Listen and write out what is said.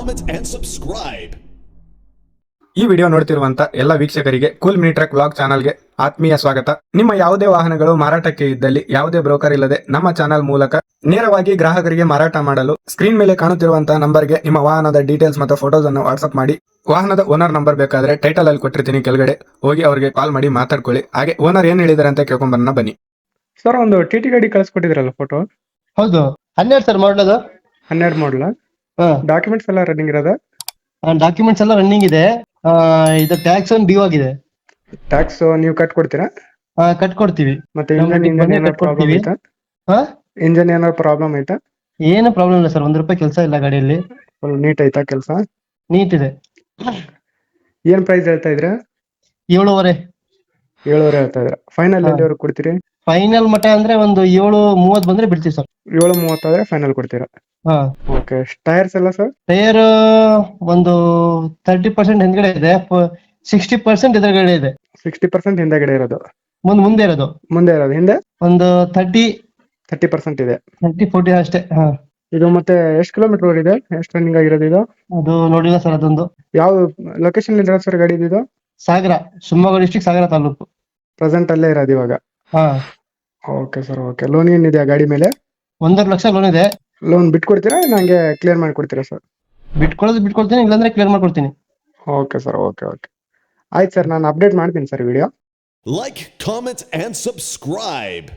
comment, and subscribe. ಈ video ನೋಡ್ತಿರುವಂತ ಎಲ್ಲ ವೀಕ್ಷಕರಿಗೆ ಕೂಲ್ ಮಿನಿ ಟ್ರಕ್ ವ್ಲಾಗ್ ಚಾನಲ್ಗೆ ಆತ್ಮೀಯ ಸ್ವಾಗತ. ನಿಮ್ಮ ಯಾವುದೇ ವಾಹನಗಳು ಮಾರಾಟಕ್ಕೆ ಇದ್ದಲ್ಲಿ ಯಾವುದೇ ಬ್ರೋಕರ್ ಇಲ್ಲದೆ ನಮ್ಮ ಚಾನಲ್ ಮೂಲಕ ನೇರವಾಗಿ ಗ್ರಾಹಕರಿಗೆ ಮಾರಾಟ ಮಾಡಲು ಸ್ಕ್ರೀನ್ ಮೇಲೆ ಕಾಣುತ್ತಿರುವಂತಹ ನಂಬರ್ಗೆ ನಿಮ್ಮ ವಾಹನದ ಡೀಟೇಲ್ಸ್ ಮತ್ತು ಫೋಟೋಸ್ ಅನ್ನು ವಾಟ್ಸ್ಆಪ್ ಮಾಡಿ. ವಾಹನದ ಓನರ್ ನಂಬರ್ ಬೇಕಾದ್ರೆ ಟೈಟಲ್ ಅಲ್ಲಿ ಕೊಟ್ಟಿರ್ತೀನಿ, ಕೆಳಗಡೆ ಹೋಗಿ ಅವರಿಗೆ ಕಾಲ್ ಮಾಡಿ ಮಾತಾಡ್ಕೊಳ್ಳಿ. ಹಾಗೆ ಓನರ್ ಏನ್ ಹೇಳಿದಾರೆ ಅಂತ ಕೇಳ್ಕೊಂಬರೋಣ ಬನ್ನಿ. ಸರ್, ಒಂದು ಟಿ ಗಾಡಿ ಕಳಿಸ್ಕೊಟ್ಟಿದ್ರಲ್ಲ ಫೋಟೋ? ಹೌದು, 12 ಸರ್ ಮಾಡಲ್. 12 ಮಾಡಲ. ಡಾಕ್ಯುಮೆಂಟ್ಸ್ ಎಲ್ಲ ರನ್ನಿಂಗ್ ಇರೋದ? ಡಾಕ್ಯುಮೆಂಟ್ಸ್ ಎಲ್ಲ ರನ್ನಿಂಗ್ ಇದೆ. ಇದು ಟ್ಯಾಕ್ಸ್ ಒಂದು ಡ್ಯೂ ಆಗಿದೆ. ಟ್ಯಾಕ್ಸ್ ನೀವು ಕಟ್ಕೊಡ್ತೀರಾ? ಕಟ್ಕೊಡ್ತೀವಿ. ಮತ್ತೆ ಇಂಜನ್ ಏನಾದ್ರು ಪ್ರಾಬ್ಲಮ್ ಐತಾ? ಏನು ಪ್ರಾಬ್ಲಮ್ ಇಲ್ಲ ಸರ್, ₹1 ಕೆಲಸ ಇಲ್ಲ ಗಾಡಿಯಲ್ಲಿ. ಫುಲ್ ನೀಟ್ ಐತಾ ಕೆಲಸ? ನೀಟ್ ಇದೆ. ಏನ್ ಪ್ರೈಸ್ ಹೇಳ್ತಾ ಇದ್ರ? 7.5. 7.5 ಹೇಳ್ತಾ ಇದ್ರ. ಫೈನಲ್ ಎಲ್ಲಿವರೆಗೆ ಕೊಡ್ತೀರಿ? ಫೈನಲ್ ಮಟ್ಟ ಅಂದ್ರೆ ಒಂದು 7.30 ಬಂದ್ರೆ ಬಿಡ್ತೀವಿ ಸರ್. 7.30 ಆದ್ರೆ ಫೈನಲ್ ಕೊಡ್ತೀರಾ? ಓಕೆ. ಟೈರ್ಸ್ ಎಲ್ಲ ಸರ್? ಟೈರ್ ಒಂದು 30% ಹಿಂದ್ಗಡೆ ಇದೆ, 60% ಎದುರುಗಡೆ ಇದೆ. 60% ಹಿಂದೆಗಡೆ ಇರೋದು? ಮುಂದೆ ಇರೋದು. ಹಿಂದೆ ಒಂದು 30% ಇದೆ. 30-40 ಅಷ್ಟೇ. ಇದು ಮತ್ತೆ ಎಷ್ಟು ಕಿಲೋಮೀಟರ್ ಓಡಿದೆ? ಎಷ್ಟು ರನ್ನಿಂಗ್ ಆಗಿರೋದು ಇದು? ಅದು ನೋಡಿಲ್ಲ ಸರ್. ಅದೊಂದು ಯಾವ ಲೊಕೇಶನ್ ಇರೋದು ಸರ್ ಗಾಡಿ ಇದು? ಸಾಗರ, ಶಿವಮೊಗ್ಗ ಡಿಸ್ಟ್ರಿಕ್ಟ್, ಸಾಗರ ತಾಲೂಕು. ಪ್ರೆಸೆಂಟ್ ಅಲ್ಲೇ ಇರೋದು ಇವಾಗ? Okay sir. ಓಕೆ. ಲೋನ್ ಏನಿದೆ ಗಾಡಿ ಮೇಲೆ? 1.5 ಲಕ್ಷ ಲೋನ್ ಇದೆ. ಲೋನ್ ಬಿಟ್ಕೊಡ್ತೀರಾ ನಂಗೆ ಕ್ಲಿಯರ್ ಮಾಡ್ಕೊಡ್ತೀರಾ ಸರ್? ಬಿಟ್ಕೊಡ್ತೀನಿ, ಇಲ್ಲಾಂದ್ರೆ ಕ್ಲಿಯರ್ ಮಾಡ್ಕೊಡ್ತೀನಿ. Okay sir. ಓಕೆ. ಆಯ್ತು ಸರ್, ನಾನು ಅಪ್ಡೇಟ್ ಮಾಡ್ತೀನಿ sir video. Like, comment, and subscribe.